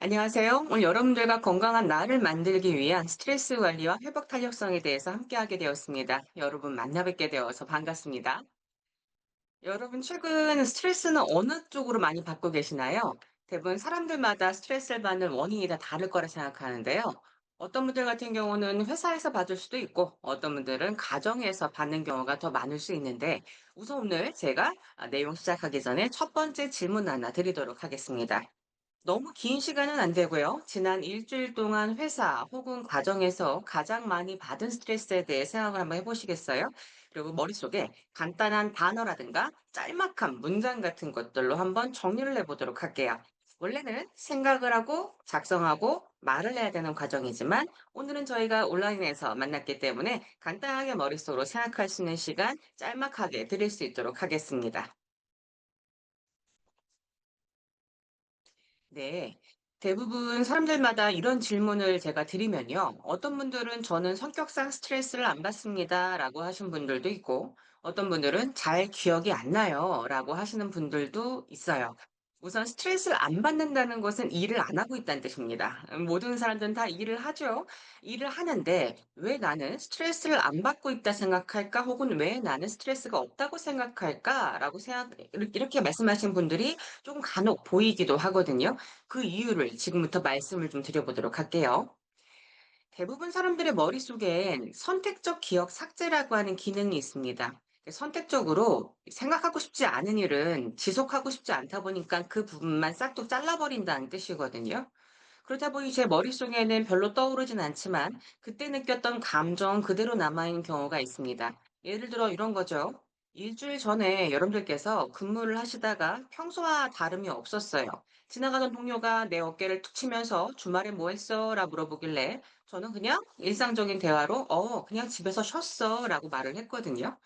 안녕하세요. 오늘 여러분들과 건강한 나를 만들기 위한 스트레스 관리와 회복 탄력성에 대해서 함께하게 되었습니다. 여러분 만나 뵙게 되어서 반갑습니다. 여러분 최근 스트레스는 어느 쪽으로 많이 받고 계시나요? 대부분 사람들마다 스트레스를 받는 원인이 다 다를 거라 생각하는데요. 어떤 분들 같은 경우는 회사에서 받을 수도 있고 어떤 분들은 가정에서 받는 경우가 더 많을 수 있는데 우선 오늘 제가 내용 시작하기 전에 첫 번째 질문 하나 드리도록 하겠습니다. 너무 긴 시간은 안 되고요. 지난 일주일 동안 회사 혹은 가정에서 가장 많이 받은 스트레스에 대해 생각을 한번 해보시겠어요? 그리고 머릿속에 간단한 단어라든가 짤막한 문장 같은 것들로 한번 정리를 해보도록 할게요. 원래는 생각을 하고 작성하고 말을 해야 되는 과정이지만 오늘은 저희가 온라인에서 만났기 때문에 간단하게 머릿속으로 생각할 수 있는 시간 짤막하게 드릴 수 있도록 하겠습니다. 네. 대부분 사람들마다 이런 질문을 제가 드리면요. 어떤 분들은 저는 성격상 스트레스를 안 받습니다라고 하신 분들도 있고, 어떤 분들은 잘 기억이 안 나요라고 하시는 분들도 있어요. 우선 스트레스를 안 받는다는 것은 일을 안 하고 있다는 뜻입니다. 모든 사람들은 다 일을 하죠. 일을 하는데 왜 나는 스트레스를 안 받고 있다 생각할까? 혹은 왜 나는 스트레스가 없다고 생각할까? 라고 이렇게 말씀하신 분들이 조금 간혹 보이기도 하거든요. 그 이유를 지금부터 말씀을 좀 드려보도록 할게요. 대부분 사람들의 머릿속엔 선택적 기억 삭제라고 하는 기능이 있습니다. 선택적으로 생각하고 싶지 않은 일은 지속하고 싶지 않다 보니까 그 부분만 싹둑 잘라버린다는 뜻이거든요. 그렇다 보니 제 머릿속에는 별로 떠오르진 않지만 그때 느꼈던 감정 그대로 남아있는 경우가 있습니다. 예를 들어 이런 거죠. 일주일 전에 여러분들께서 근무를 하시다가 평소와 다름이 없었어요. 지나가던 동료가 내 어깨를 툭 치면서 주말에 뭐 했어? 라 물어보길래 저는 그냥 일상적인 대화로 그냥 집에서 쉬었어 라고 말을 했거든요.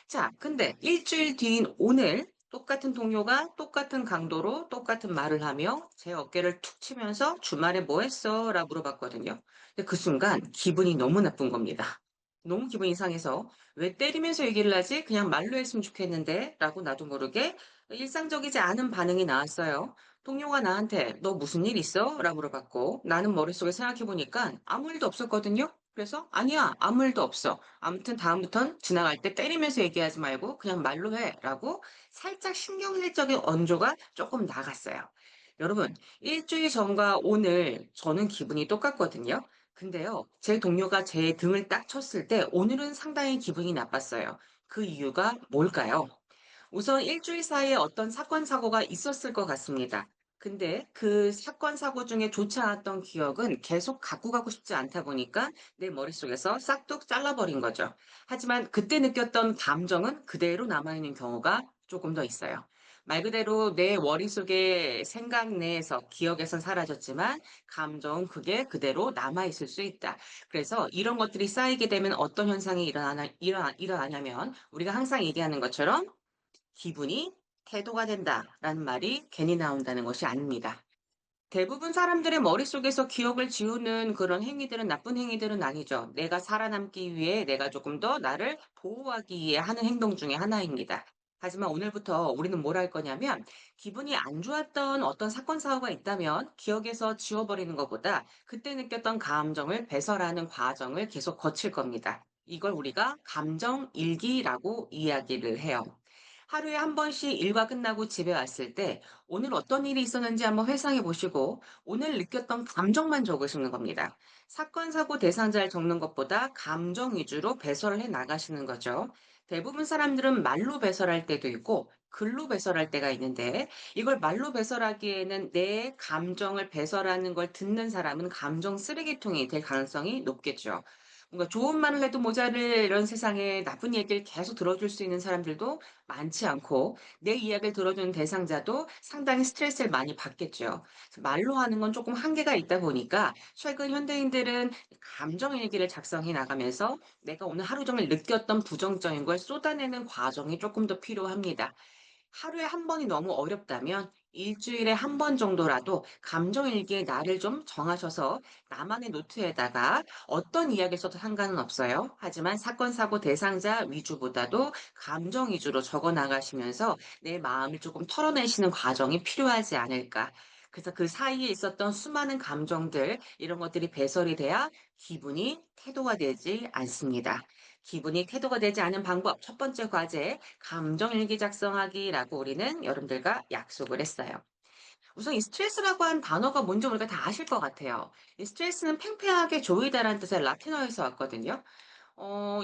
자, 근데 일주일 뒤인 오늘 똑같은 동료가 똑같은 강도로 똑같은 말을 하며 제 어깨를 툭 치면서 "주말에 뭐 했어?" 라 물어봤거든요. 근데 그 순간 기분이 너무 나쁜 겁니다. 너무 기분이 상해서 '왜 때리면서 얘기를 하지? 그냥 말로 했으면 좋겠는데.' 라고 나도 모르게 일상적이지 않은 반응이 나왔어요. 동료가 나한테 "너 무슨 일 있어?" 라 물어봤고 나는 머릿속에 생각해 보니까 아무 일도 없었거든요. 그래서 "아니야. 아무 일도 없어. 아무튼 다음부턴 지나갈 때 때리면서 얘기하지 말고 그냥 말로 해."라고 살짝 신경질적인 언조가 조금 나갔어요. 여러분, 일주일 전과 오늘 저는 기분이 똑같거든요. 근데요, 제 동료가 제 등을 딱 쳤을 때 오늘은 상당히 기분이 나빴어요. 그 이유가 뭘까요? 우선 일주일 사이에 어떤 사건, 사고가 있었을 것 같습니다. 근데 그 사건, 사고 중에 좋지 않았던 기억은 계속 갖고 가고 싶지 않다 보니까 내 머릿속에서 싹둑 잘라버린 거죠. 하지만 그때 느꼈던 감정은 그대로 남아있는 경우가 조금 더 있어요. 말 그대로 내 머릿속에 생각 내에서 기억에선 사라졌지만 감정은 그게 그대로 남아있을 수 있다. 그래서 이런 것들이 쌓이게 되면 어떤 현상이 일어나냐면 우리가 항상 얘기하는 것처럼 기분이 태도가 된다라는 말이 괜히 나온다는 것이 아닙니다. 대부분 사람들의 머릿속에서 기억을 지우는 그런 행위들은 나쁜 행위들은 아니죠. 내가 살아남기 위해 내가 조금 더 나를 보호하기 위해 하는 행동 중에 하나입니다. 하지만 오늘부터 우리는 뭘 할 거냐면 기분이 안 좋았던 어떤 사건 사고가 있다면 기억에서 지워버리는 것보다 그때 느꼈던 감정을 배설하는 과정을 계속 거칠 겁니다. 이걸 우리가 감정 일기라고 이야기를 해요. 하루에 한 번씩 일과 끝나고 집에 왔을 때 오늘 어떤 일이 있었는지 한번 회상해 보시고 오늘 느꼈던 감정만 적으시는 겁니다. 사건, 사고 대상자를 적는 것보다 감정 위주로 배설을 해 나가시는 거죠. 대부분 사람들은 말로 배설할 때도 있고 글로 배설할 때가 있는데 이걸 말로 배설하기에는 내 감정을 배설하는 걸 듣는 사람은 감정 쓰레기통이 될 가능성이 높겠죠. 뭔가 좋은 말을 해도 모자를 이런 세상에 나쁜 얘기를 계속 들어줄 수 있는 사람들도 많지 않고 내 이야기를 들어주는 대상자도 상당히 스트레스를 많이 받겠죠. 그래서 말로 하는 건 조금 한계가 있다 보니까 최근 현대인들은 감정 일기를 작성해 나가면서 내가 오늘 하루 종일 느꼈던 부정적인 걸 쏟아내는 과정이 조금 더 필요합니다. 하루에 한 번이 너무 어렵다면 일주일에 한 번 정도라도 감정 일기에 날을 좀 정하셔서 나만의 노트에다가 어떤 이야기를 써도 상관은 없어요. 하지만 사건, 사고 대상자 위주보다도 감정 위주로 적어 나가시면서 내 마음을 조금 털어내시는 과정이 필요하지 않을까. 그래서 그 사이에 있었던 수많은 감정들, 이런 것들이 배설이 돼야 기분이 태도가 되지 않습니다. 기분이 태도가 되지 않은 방법, 첫 번째 과제, 감정일기 작성하기라고 우리는 여러분들과 약속을 했어요. 우선 이 스트레스라고 한 단어가 뭔지 우리가 다 아실 것 같아요. 이 스트레스는 팽팽하게 조이다라는 뜻의 라틴어에서 왔거든요.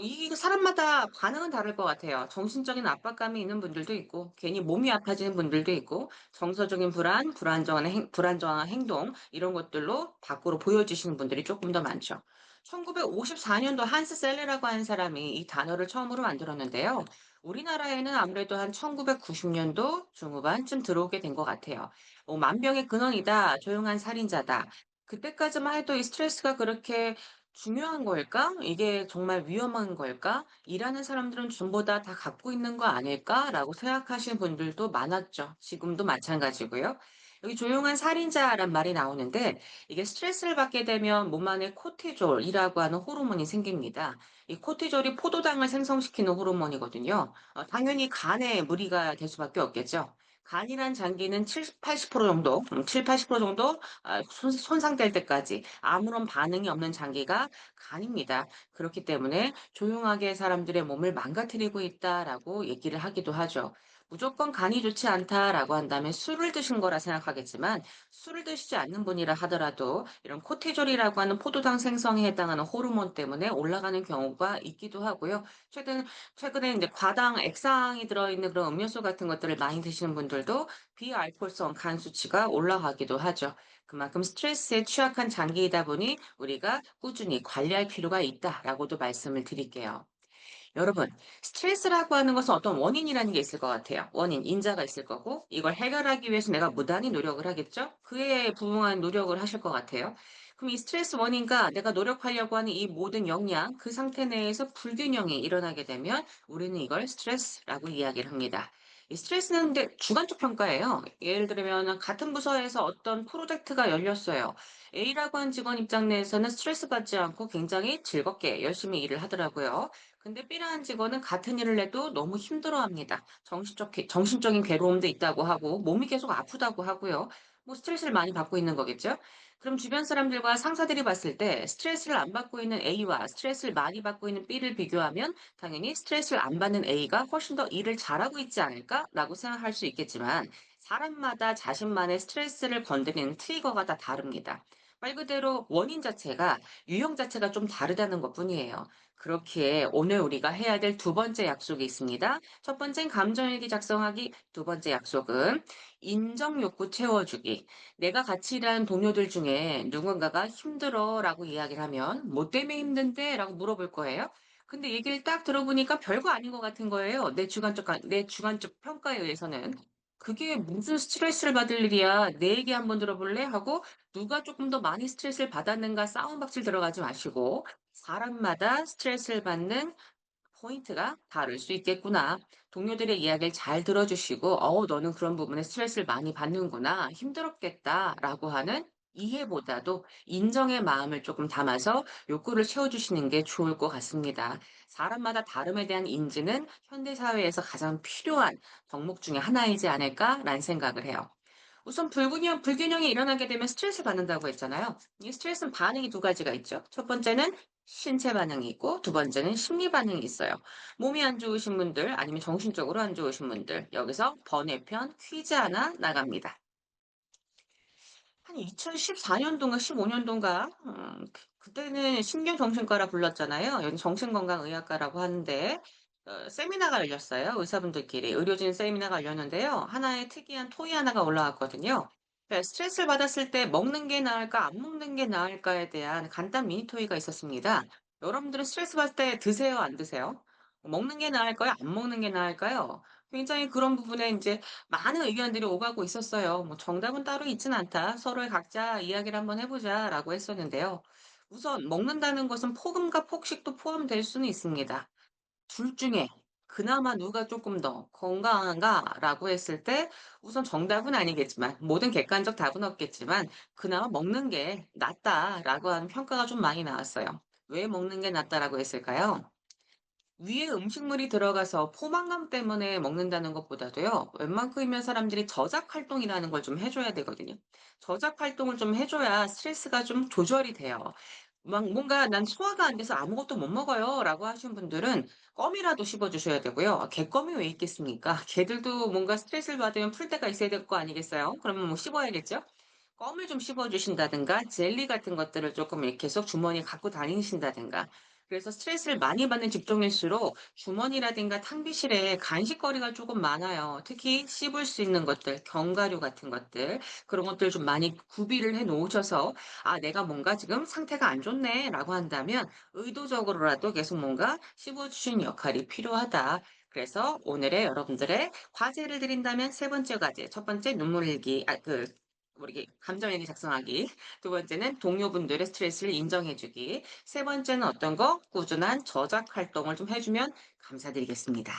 이게 사람마다 반응은 다를 것 같아요. 정신적인 압박감이 있는 분들도 있고, 괜히 몸이 아파지는 분들도 있고, 정서적인 불안정한 행동, 이런 것들로 밖으로 보여주시는 분들이 조금 더 많죠. 1954년도 한스 셀레라고 하는 사람이 이 단어를 처음으로 만들었는데요. 우리나라에는 아무래도 한 1990년도 중후반쯤 들어오게 된 것 같아요. 만병의 근원이다, 조용한 살인자다. 그때까지만 해도 이 스트레스가 그렇게 중요한 걸까? 이게 정말 위험한 걸까? 일하는 사람들은 전부 다 갖고 있는 거 아닐까라고 생각하시는 분들도 많았죠. 지금도 마찬가지고요. 여기 조용한 살인자란 말이 나오는데 이게 스트레스를 받게 되면 몸 안에 코티졸이라고 하는 호르몬이 생깁니다. 이 코티졸이 포도당을 생성시키는 호르몬이거든요. 당연히 간에 무리가 될 수밖에 없겠죠. 간이란 장기는 70, 80% 정도, 7, 80% 정도 손상될 때까지 아무런 반응이 없는 장기가 간입니다. 그렇기 때문에 조용하게 사람들의 몸을 망가뜨리고 있다라고 얘기를 하기도 하죠. 무조건 간이 좋지 않다라고 한다면 술을 드신 거라 생각하겠지만 술을 드시지 않는 분이라 하더라도 이런 코티졸이라고 하는 포도당 생성에 해당하는 호르몬 때문에 올라가는 경우가 있기도 하고요. 최근에 이제 과당 액상이 들어있는 그런 음료수 같은 것들을 많이 드시는 분들도 비알코올성 간 수치가 올라가기도 하죠. 그만큼 스트레스에 취약한 장기이다 보니 우리가 꾸준히 관리할 필요가 있다라고도 말씀을 드릴게요. 여러분, 스트레스라고 하는 것은 어떤 원인이라는 게 있을 것 같아요. 원인, 인자가 있을 거고, 이걸 해결하기 위해서 내가 무단히 노력을 하겠죠? 그에 부응한 노력을 하실 것 같아요. 그럼 이 스트레스 원인과 내가 노력하려고 하는 이 모든 역량, 그 상태 내에서 불균형이 일어나게 되면 우리는 이걸 스트레스라고 이야기를 합니다. 이 스트레스는 근데 주관적 평가예요. 예를 들면 같은 부서에서 어떤 프로젝트가 열렸어요. A라고 하는 직원 입장 내에서는 스트레스 받지 않고 굉장히 즐겁게 열심히 일을 하더라고요. 근데 B라는 직원은 같은 일을 해도 너무 힘들어합니다. 정신적인 괴로움도 있다고 하고 몸이 계속 아프다고 하고요. 뭐 스트레스를 많이 받고 있는 거겠죠? 그럼 주변 사람들과 상사들이 봤을 때 스트레스를 안 받고 있는 A와 스트레스를 많이 받고 있는 B를 비교하면 당연히 스트레스를 안 받는 A가 훨씬 더 일을 잘하고 있지 않을까라고 생각할 수 있겠지만 사람마다 자신만의 스트레스를 건드리는 트리거가 다 다릅니다. 말 그대로 원인 자체가 유형 자체가 좀 다르다는 것뿐이에요. 그렇기에 오늘 우리가 해야 될 두 번째 약속이 있습니다. 첫 번째는 감정일기 작성하기, 두 번째 약속은 인정 욕구 채워주기. 내가 같이 일하는 동료들 중에 누군가가 힘들어라고 이야기를 하면 뭐 때문에 힘든데라고 물어볼 거예요. 근데 얘기를 딱 들어보니까 별거 아닌 것 같은 거예요. 내 주관적 평가에 의해서는. 그게 무슨 스트레스를 받을 일이야. 내 얘기 한번 들어볼래? 하고 누가 조금 더 많이 스트레스를 받았는가 싸움박질 들어가지 마시고 사람마다 스트레스를 받는 포인트가 다를 수 있겠구나. 동료들의 이야기를 잘 들어주시고, 너는 그런 부분에 스트레스를 많이 받는구나. 힘들었겠다. 라고 하는 이해보다도 인정의 마음을 조금 담아서 욕구를 채워주시는 게 좋을 것 같습니다. 사람마다 다름에 대한 인지는 현대사회에서 가장 필요한 덕목 중에 하나이지 않을까라는 생각을 해요. 우선 불균형이 일어나게 되면 스트레스 받는다고 했잖아요. 이 스트레스는 반응이 두 가지가 있죠. 첫 번째는 신체 반응이 있고 두 번째는 심리 반응이 있어요. 몸이 안 좋으신 분들 아니면 정신적으로 안 좋으신 분들 여기서 번외편 퀴즈 하나 나갑니다. 한 2014년도인가 15년도인가 그때는 신경정신과라 불렀잖아요. 여기 정신건강의학과라고 하는데 세미나가 열렸어요. 의사분들끼리 의료진 세미나가 열렸는데요. 하나의 특이한 토의 하나가 올라왔거든요. 스트레스를 받았을 때 먹는 게 나을까 안 먹는 게 나을까에 대한 간단 미니 토의가 있었습니다. 여러분들은 스트레스 받을 때 드세요, 안 드세요? 먹는 게 나을까요? 안 먹는 게 나을까요? 굉장히 그런 부분에 이제 많은 의견들이 오가고 있었어요. 뭐 정답은 따로 있진 않다. 서로의 각자 이야기를 한번 해보자라고 했었는데요. 우선 먹는다는 것은 폭음과 폭식도 포함될 수는 있습니다. 둘 중에 그나마 누가 조금 더 건강한가라고 했을 때 우선 정답은 아니겠지만 모든 객관적 답은 없겠지만 그나마 먹는 게 낫다라고 하는 평가가 좀 많이 나왔어요. 왜 먹는 게 낫다라고 했을까요? 위에 음식물이 들어가서 포만감 때문에 먹는다는 것보다도요, 웬만큼이면 사람들이 저작 활동이라는 걸 좀 해줘야 되거든요. 저작 활동을 좀 해줘야 스트레스가 좀 조절이 돼요. 막 뭔가 "난 소화가 안 돼서 아무것도 못 먹어요."라고 하신 분들은 껌이라도 씹어 주셔야 되고요. 개껌이 왜 있겠습니까? 개들도 뭔가 스트레스를 받으면 풀 때가 있어야 될 거 아니겠어요? 그러면 뭐 씹어야겠죠? 껌을 좀 씹어 주신다든가 젤리 같은 것들을 조금 이렇게 계속 주머니에 갖고 다니신다든가. 그래서 스트레스를 많이 받는 직종일수록 주머니라든가 탕비실에 간식거리가 조금 많아요. 특히 씹을 수 있는 것들, 견과류 같은 것들, 그런 것들 좀 많이 구비를 해 놓으셔서 '아 내가 뭔가 지금 상태가 안 좋네.'라고 한다면 의도적으로라도 계속 뭔가 씹어 주시는 역할이 필요하다. 그래서 오늘의 여러분들의 과제를 드린다면 세 번째 과제, 첫 번째 눈물 일기, 뭐 이렇게 감정일기 작성하기, 두 번째는 동료분들의 스트레스를 인정해 주기, 세 번째는 어떤 거? 꾸준한 저작 활동을 좀 해 주면 감사드리겠습니다.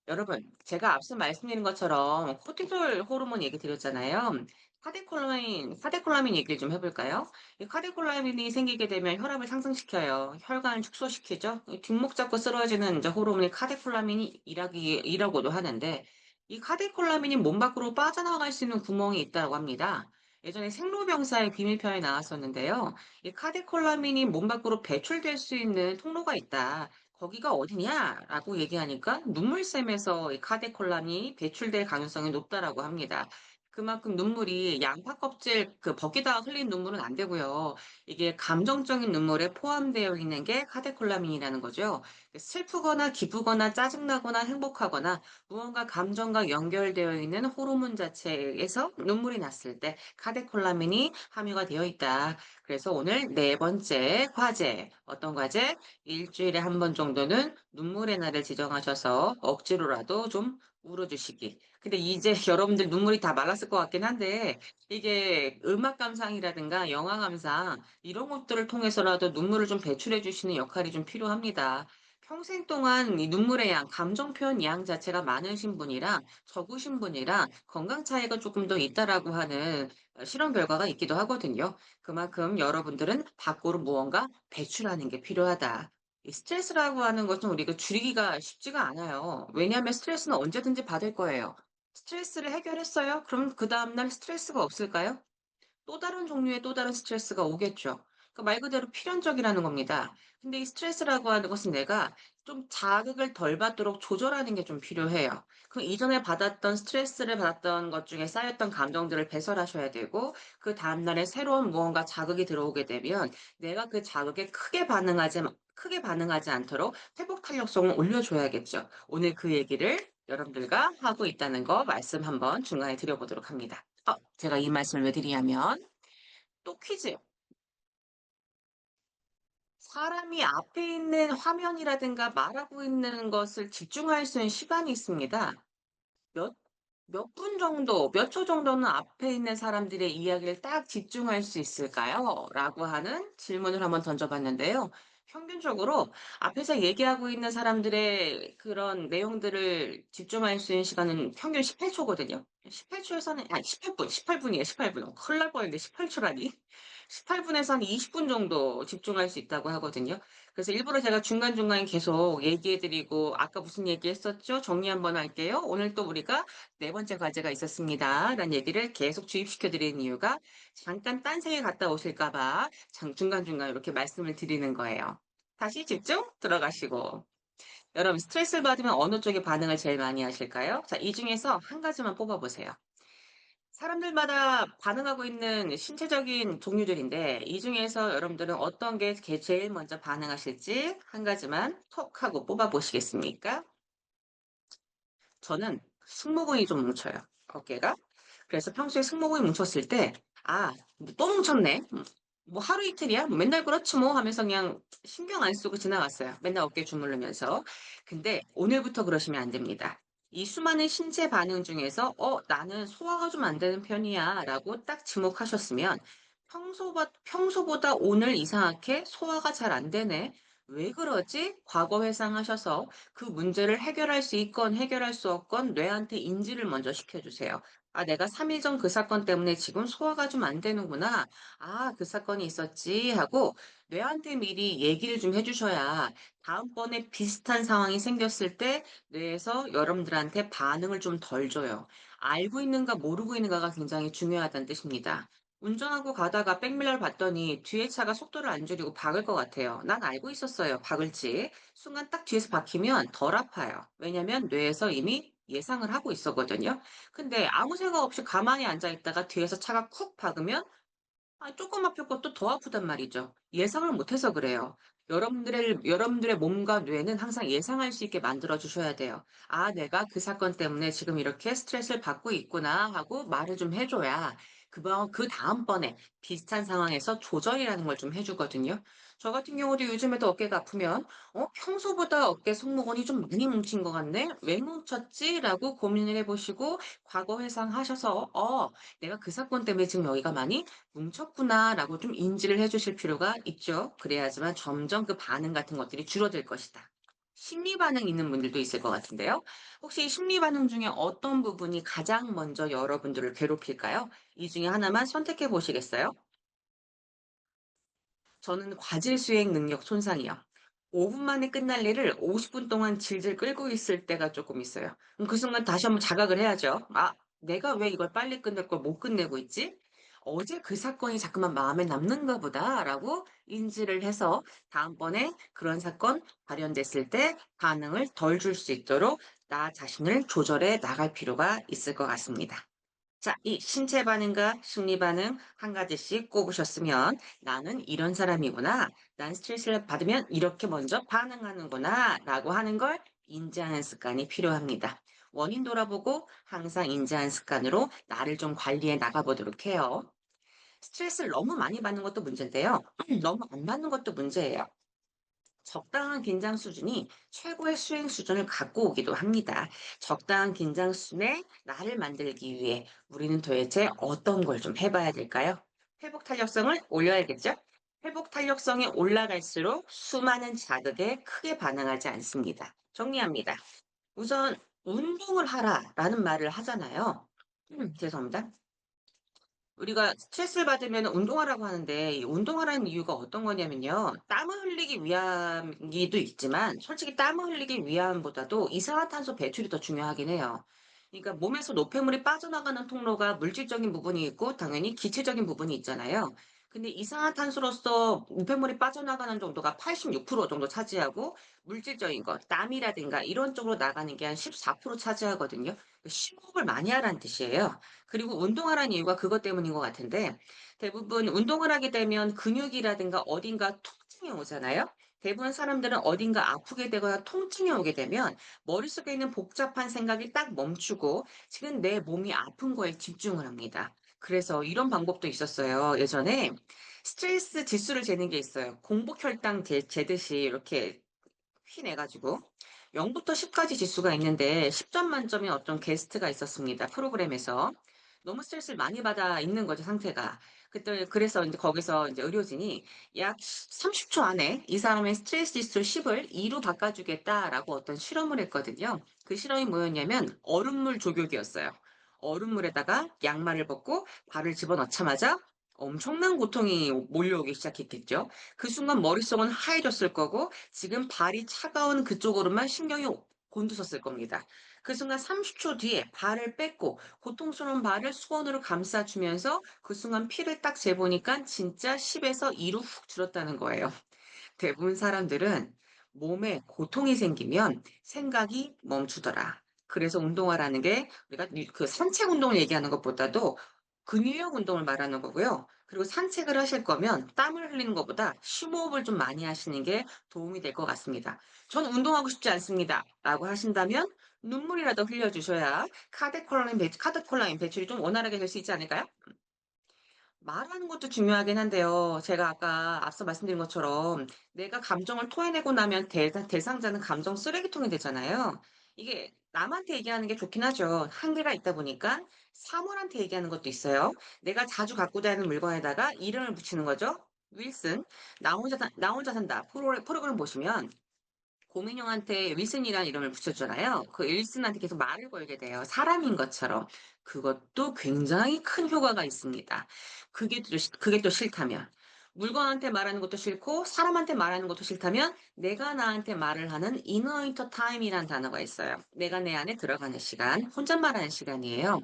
여러분, 제가 앞서 말씀드린 것처럼 코티솔 호르몬 얘기 드렸잖아요. 카테콜라민 얘기를 좀 해볼까요? 이 카테콜라민이 생기게 되면 혈압을 상승시켜요. 혈관을 축소시키죠. 이 뒷목 잡고 쓰러지는 이제 호르몬이 카테콜라민이 일하고도 하는데, 이 카테콜라민이 몸 밖으로 빠져나갈 수 있는 구멍이 있다고 합니다. 예전에 생로병사의 비밀편에 나왔었는데요. 이 카테콜라민이 몸 밖으로 배출될 수 있는 통로가 있다. "거기가 어디냐?"라고 얘기하니까 눈물샘에서 이 카테콜람이 배출될 가능성이 높다라고 합니다. 그만큼 눈물이 양파 껍질 벗기다가 흘린 눈물은 안 되고요. 이게 감정적인 눈물에 포함되어 있는 게 카테콜라민이라는 거죠. 슬프거나 기쁘거나 짜증나거나 행복하거나 무언가 감정과 연결되어 있는 호르몬 자체에서 눈물이 났을 때 카테콜라민이 함유가 되어 있다. 그래서 오늘 네 번째 과제, 어떤 과제? 일주일에 한 번 정도는 눈물의 날을 지정하셔서 억지로라도 좀 울어 주시기. 근데 이제 여러분들 눈물이 다 말랐을 것 같긴 한데, 이게 음악 감상이라든가 영화 감상 이런 것들을 통해서라도 눈물을 좀 배출해 주시는 역할이 좀 필요합니다. 평생 동안 이 눈물의 양, 감정 표현 양 자체가 많으신 분이랑 적으신 분이랑 건강 차이가 조금 더 있다라고 하는 실험 결과가 있기도 하거든요. 그만큼 여러분들은 밖으로 무언가 배출하는 게 필요하다. 이 스트레스라고 하는 것은 우리가 줄이기가 쉽지가 않아요. 왜냐하면 스트레스는 언제든지 받을 거예요. 스트레스를 해결했어요? 그럼 그 다음날 스트레스가 없을까요? 또 다른 종류의 또 다른 스트레스가 오겠죠. 그 말 그대로 필연적이라는 겁니다. 근데 이 스트레스라고 하는 것은 내가 좀 자극을 덜 받도록 조절하는 게 좀 필요해요. 그 이전에 받았던 스트레스를 받았던 것 중에 쌓였던 감정들을 배설하셔야 되고, 그 다음날에 새로운 무언가 자극이 들어오게 되면 내가 그 자극에 크게 반응하지 않도록 회복 탄력성을 올려줘야겠죠. 오늘 그 얘기를 여러분들과 하고 있다는 거 말씀 한번 중간에 드려보도록 합니다. 제가 이 말씀을 왜 드리냐면, 또 퀴즈. 사람이 앞에 있는 화면이라든가 말하고 있는 것을 집중할 수 있는 시간이 있습니다. 몇 몇 분 정도, 몇 초 정도는 앞에 있는 사람들의 이야기를 딱 집중할 수 있을까요? 라고 하는 질문을 한번 던져봤는데요. 평균적으로 앞에서 얘기하고 있는 사람들의 그런 내용들을 집중할 수 있는 시간은 평균 18초거든요. 18초에서는, 18분, 18분이에요, 18분. 큰일 날 뻔했네, 18초라니. 18분에서 한 20분 정도 집중할 수 있다고 하거든요. 그래서 일부러 제가 중간중간 계속 얘기해 드리고, 아까 무슨 얘기했었죠? 정리 한번 할게요. 오늘 또 우리가 네 번째 과제가 있었습니다. 라는 얘기를 계속 주입시켜 드리는 이유가, 잠깐 딴생에 갔다 오실까 봐 중간중간 이렇게 말씀을 드리는 거예요. 다시 집중 들어가시고. 여러분 스트레스를 받으면 어느 쪽에 반응을 제일 많이 하실까요? 자, 이 중에서 한 가지만 뽑아 보세요. 사람들마다 반응하고 있는 신체적인 종류들인데, 이 중에서 여러분들은 어떤 게 제일 먼저 반응하실지 한 가지만 톡 하고 뽑아 보시겠습니까? 저는 승모근이 좀 뭉쳐요, 어깨가. 그래서 평소에 승모근이 뭉쳤을 때, 뭐또 뭉쳤네. 뭐 하루 이틀이야? 뭐 맨날 그렇지 뭐 하면서 그냥 신경 안 쓰고 지나갔어요. 맨날 어깨 주물르면서. 근데 오늘부터 그러시면 안 됩니다. 이 수많은 신체 반응 중에서 나는 소화가 좀 안 되는 편이야 라고 딱 지목하셨으면, 평소보다 오늘 이상하게 소화가 잘 안 되네. 왜 그러지? 과거 회상하셔서 그 문제를 해결할 수 있건 해결할 수 없건 뇌한테 인지를 먼저 시켜주세요. 아, 내가 3일 전 그 사건 때문에 지금 소화가 좀 안 되는구나. 아, 그 사건이 있었지 하고 뇌한테 미리 얘기를 좀 해주셔야 다음번에 비슷한 상황이 생겼을 때 뇌에서 여러분들한테 반응을 좀 덜 줘요. 알고 있는가 모르고 있는가가 굉장히 중요하다는 뜻입니다. 운전하고 가다가 백밀러를 봤더니 뒤에 차가 속도를 안 줄이고 박을 것 같아요. 난 알고 있었어요. 박을지. 순간 딱 뒤에서 박히면 덜 아파요. 왜냐면 뇌에서 이미 예상을 하고 있었거든요. 근데 아무 생각 없이 가만히 앉아 있다가 뒤에서 차가 쿡 박으면 조금 아팠고 또 더 아프단 말이죠. 예상을 못 해서 그래요. 여러분들의 몸과 뇌는 항상 예상할 수 있게 만들어 주셔야 돼요. '아, 내가 그 사건 때문에 지금 이렇게 스트레스를 받고 있구나.' 하고 말을 좀 해 줘야 그다음번에 비슷한 상황에서 조절이라는 걸 좀 해 주거든요. 저 같은 경우도 요즘에도 어깨가 아프면 평소보다 어깨 승모근이 좀 많이 뭉친 것 같네? 왜 뭉쳤지?'라고 고민을 해 보시고 과거 회상하셔서 '내가 그 사건 때문에 지금 여기가 많이 뭉쳤구나'라고 좀 인지를 해 주실 필요가 있죠. 그래야지만 점점 그 반응 같은 것들이 줄어들 것이다. 심리 반응 있는 분들도 있을 것 같은데요. 혹시 심리 반응 중에 어떤 부분이 가장 먼저 여러분들을 괴롭힐까요? 이 중에 하나만 선택해 보시겠어요? 저는 과질 수행 능력 손상이요. 5분 만에 끝날 일을 50분 동안 질질 끌고 있을 때가 조금 있어요. 그럼 그 순간 다시 한번 자각을 해야죠. '아, 내가 왜 이걸 빨리 끝낼 걸 못 끝내고 있지? 어제 그 사건이 자꾸만 마음에 남는가 보다.'라고 인지를 해서 다음번에 그런 사건 발현됐을 때 반응을 덜 줄 수 있도록 나 자신을 조절해 나갈 필요가 있을 것 같습니다. 자, 이 신체 반응과 심리 반응 한 가지씩 꼽으셨으면 '나는 이런 사람이구나. 난 스트레스를 받으면 이렇게 먼저 반응하는구나.' 라고 하는 걸 인지하는 습관이 필요합니다. 원인 돌아보고 항상 인지하는 습관으로 나를 좀 관리해 나가 보도록 해요. 스트레스를 너무 많이 받는 것도 문제인데요. 너무 안 받는 것도 문제예요. 적당한 긴장 수준이 최고의 수행 수준을 갖고 오기도 합니다. 적당한 긴장 수준의 나를 만들기 위해 우리는 도대체 어떤 걸 좀 해봐야 될까요? 회복 탄력성을 올려야겠죠? 회복 탄력성이 올라갈수록 수많은 자극에 크게 반응하지 않습니다. 정리합니다. 우선 운동을 하라라는 말을 하잖아요. 죄송합니다. 우리가 스트레스를 받으면 운동하라고 하는데 이 운동하라는 이유가 어떤 거냐면요. 땀을 흘리기 위함이도 있지만 솔직히 땀을 흘리기 위함보다도 이산화탄소 배출이 더 중요하긴 해요. 그러니까 몸에서 노폐물이 빠져나가는 통로가 물질적인 부분이 있고 당연히 기체적인 부분이 있잖아요. 근데 이산화탄소로서 노폐물이 빠져나가는 정도가 86% 정도 차지하고 물질적인 것, 땀이라든가 이런 쪽으로 나가는 게 한 14% 차지하거든요. 심호흡을 많이 하라는 뜻이에요. 그리고 운동하라는 이유가 그것 때문인 것 같은데 대부분 운동을 하게 되면 근육이라든가 어딘가 통증이 오잖아요. 대부분 사람들은 어딘가 아프게 되거나 통증이 오게 되면 머릿속에 있는 복잡한 생각이 딱 멈추고 지금 내 몸이 아픈 거에 집중을 합니다. 그래서 이런 방법도 있었어요. 예전에 스트레스 지수를 재는 게 있어요. 공복 혈당 재듯이 이렇게 피 내 가지고 0 부터 10 까지 지수가 있는데 10점 만점의 어떤 게스트가 있었습니다, 프로그램에서. 너무 스트레스를 많이 받아 있는 거죠, 상태가. 그래서 인제 거기서 인제 의료진이 약 30초 안에 이 사람의 스트레스 지수 10을 2로 바꿔 주겠다라고 어떤 실험을 했거든요. 그 실험이 뭐였냐면 얼음물 조격이었어요. 얼음물에다가 양말을 벗고 발을 집어넣자마자 엄청난 고통이 몰려오기 시작했겠죠. 그 순간 머릿속은 하얘졌을 거고 지금 발이 차가운 그쪽으로만 신경이 곤두섰을 겁니다. 그 순간 30초 뒤에 발을 뺏고 고통스러운 발을 수건으로 감싸 주면서 그 순간 피를 딱 재보니까 진짜 10 에서 2로 훅 줄었다는 거예요. 대부분 사람들은 몸에 고통이 생기면 생각이 멈추더라. 그래서 운동하라는 게 우리가 그 산책 운동을 얘기하는 것보다도 근력 운동을 말하는 거고요. 그리고 산책을 하실 거면 땀을 흘리는 것보다 심호흡을 좀 많이 하시는 게 도움이 될 것 같습니다. "저는 운동하고 싶지 않습니다." 라고 하신다면 눈물이라도 흘려 주셔야 카테콜라민 배출이 좀 원활하게 될 수 있지 않을까요? 말하는 것도 중요하긴 한데요. 제가 아까 앞서 말씀드린 것처럼 내가 감정을 토해내고 나면 대상자는 감정 쓰레기통이 되잖아요. 이게 남한테 얘기하는 게 좋긴 하죠. 한계가 있다 보니까 사물한테 얘기하는 것도 있어요. 내가 자주 갖고 다니는 물건에다가 이름을 붙이는 거죠. 윌슨, 나 혼자 산다 프로그램 보시면 고민형한테 윌슨이라는 이름을 붙였잖아요. 그 윌슨한테 계속 말을 걸게 돼요. 사람인 것처럼. 그것도 굉장히 큰 효과가 있습니다. 그게 또 싫다면. 물건한테 말하는 것도 싫고, 사람한테 말하는 것도 싫다면, 내가 나한테 말을 하는 이너 인터 타임이라는 단어가 있어요. 내가 내 안에 들어가는 시간, 혼잣말하는 시간이에요.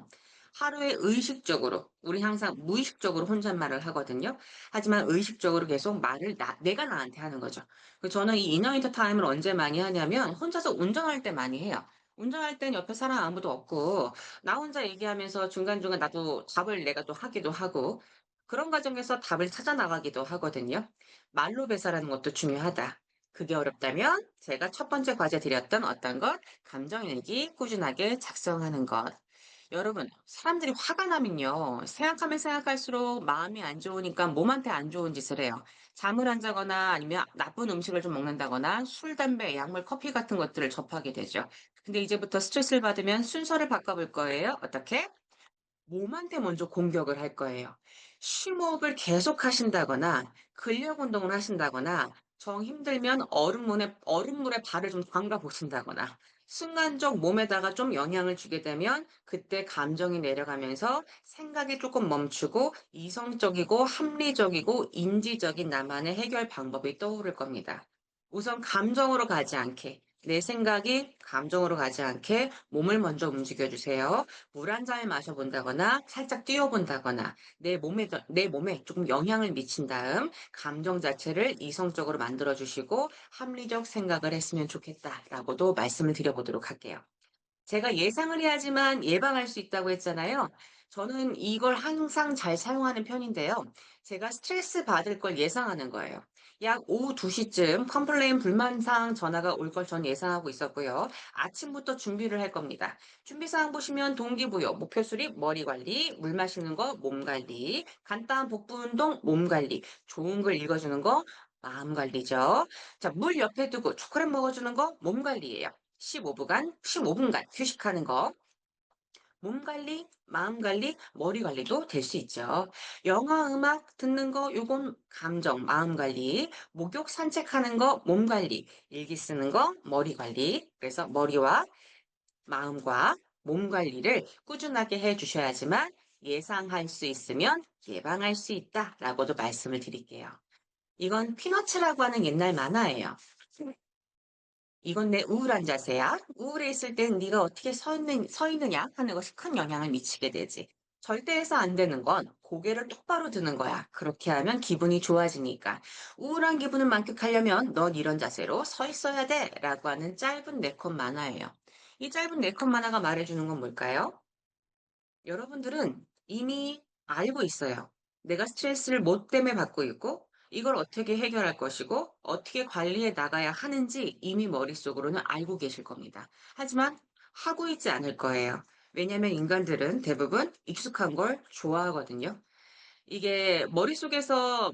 하루에 의식적으로, 우리 항상 무의식적으로 혼잣말을 하거든요. 하지만 의식적으로 계속 말을 내가 나한테 하는 거죠. 저는 이 이너인터 타임을 언제 많이 하냐면 혼자서 운전할 때 많이 해요. 운전할 땐 옆에 사람 아무도 없고 나 혼자 얘기하면서 중간중간 나도 답을 내가 또 하기도 하고 그런 과정에서 답을 찾아 나가기도 하거든요. 말로 배설하는 것도 중요하다. 그게 어렵다면 제가 첫 번째 과제 드렸던 어떤 것, 감정일기 꾸준하게 작성하는 것. 여러분, 사람들이 화가 나면요. 생각하면 생각할수록 마음이 안 좋으니까 몸한테 안 좋은 짓을 해요. 잠을 안 자거나 아니면 나쁜 음식을 좀 먹는다거나 술, 담배, 약물, 커피 같은 것들을 접하게 되죠. 근데 이제부터 스트레스를 받으면 순서를 바꿔볼 거예요. 어떻게? 몸한테 먼저 공격을 할 거예요. 심호흡을 계속 하신다거나 근력 운동을 하신다거나 정 힘들면 얼음물에 발을 좀 담가 보신다거나 순간적 몸에다가 좀 영향을 주게 되면 그때 감정이 내려가면서 생각이 조금 멈추고 이성적이고 합리적이고 인지적인 나만의 해결 방법이 떠오를 겁니다. 우선 감정으로 가지 않게 내 생각이 감정으로 가지 않게 몸을 먼저 움직여 주세요. 물 한 잔을 마셔본다거나 살짝 뛰어본다거나 내 몸에 조금 영향을 미친 다음 감정 자체를 이성적으로 만들어 주시고 합리적 생각을 했으면 좋겠다라고도 말씀을 드려보도록 할게요. 제가 예상을 해야지만 예방할 수 있다고 했잖아요. 저는 이걸 항상 잘 사용하는 편인데요. 제가 스트레스 받을 걸 예상하는 거예요. 약 오후 2시쯤 컴플레인 불만사항 전화가 올 걸 전 예상하고 있었고요. 아침부터 준비를 할 겁니다. 준비사항 보시면 동기부여, 목표 수립, 머리 관리, 물 마시는 거, 몸 관리, 간단한 복부 운동, 몸 관리, 좋은 글 읽어주는 거, 마음 관리죠. 자, 물 옆에 두고 초콜릿 먹어주는 거, 몸 관리예요. 15분간 휴식하는 거, 몸 관리, 마음 관리, 머리 관리도 될 수 있죠. 영화, 음악 듣는 거, 요건 감정, 마음 관리, 목욕 산책하는 거, 몸 관리, 일기 쓰는 거, 머리 관리. 그래서 머리와 마음과 몸 관리를 꾸준하게 해 주셔야지만 예상할 수 있으면 예방할 수 있다라고도 말씀을 드릴게요. 이건 피너츠라고 하는 옛날 만화예요. 이건 내 우울한 자세야. 우울해 있을 땐 네가 어떻게 서 있느냐 하는 것이 큰 영향을 미치게 되지. 절대 해서 안 되는 건 고개를 똑바로 드는 거야. 그렇게 하면 기분이 좋아지니까. 우울한 기분을 만끽하려면 넌 이런 자세로 서 있어야 돼. 라고 하는 짧은 네컷 만화예요. 이 짧은 네컷 만화가 말해주는 건 뭘까요? 여러분들은 이미 알고 있어요. 내가 스트레스를 뭐 때문에 받고 있고, 이걸 어떻게 해결할 것이고, 어떻게 관리해 나가야 하는지 이미 머릿속으로는 알고 계실 겁니다. 하지만 하고 있지 않을 거예요. 왜냐하면 인간들은 대부분 익숙한 걸 좋아하거든요. 이게 머릿속에서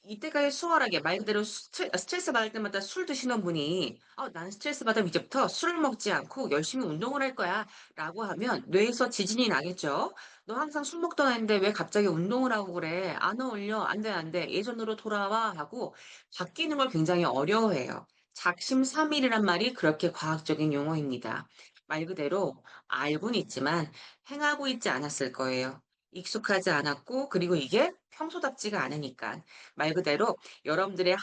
이때까지 수월하게 말 그대로 스트레스 받을 때마다 술 드시는 분이 나는 스트레스 받으면 이제부터 술을 먹지 않고 열심히 운동을 할 거야라고 하면 뇌에서 지진이 나겠죠. 너 항상 술 먹던 애인데 왜 갑자기 운동을 하고 그래? 안 어울려. 안 돼, 안 돼. 예전으로 돌아와 하고 바뀌는 걸 굉장히 어려워해요. 작심삼일이란 말이 그렇게 과학적인 용어입니다. 말 그대로 알고는 있지만 행하고 있지 않았을 거예요. 익숙하지 않았고 그리고 이게 평소답지가 않으니까. 말 그대로 여러분들의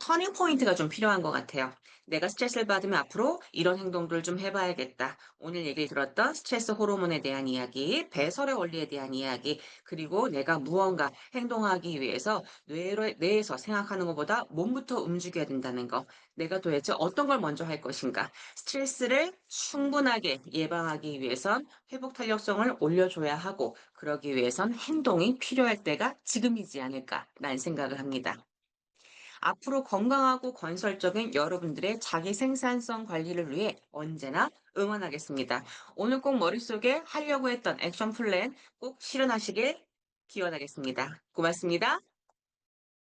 터닝 포인트가 좀 필요한 것 같아요. 내가 스트레스를 받으면 앞으로 이런 행동들을 좀 해 봐야겠다. 오늘 얘기 들었던 스트레스 호르몬에 대한 이야기, 배설의 원리에 대한 이야기, 그리고 내가 무언가 행동하기 위해서 뇌에서 생각하는 것보다 몸부터 움직여야 된다는 거. 내가 도대체 어떤 걸 먼저 할 것인가. 스트레스를 충분하게 예방하기 위해선 회복 탄력성을 올려줘야 하고 그러기 위해선 행동이 필요할 때가 지금이지 않을까라는 생각을 합니다. 앞으로 건강하고 건설적인 여러분들의 자기 생산성 관리를 위해 언제나 응원하겠습니다. 오늘 꼭 머릿속에 하려고 했던 액션 플랜 꼭 실현하시길 기원하겠습니다. 고맙습니다.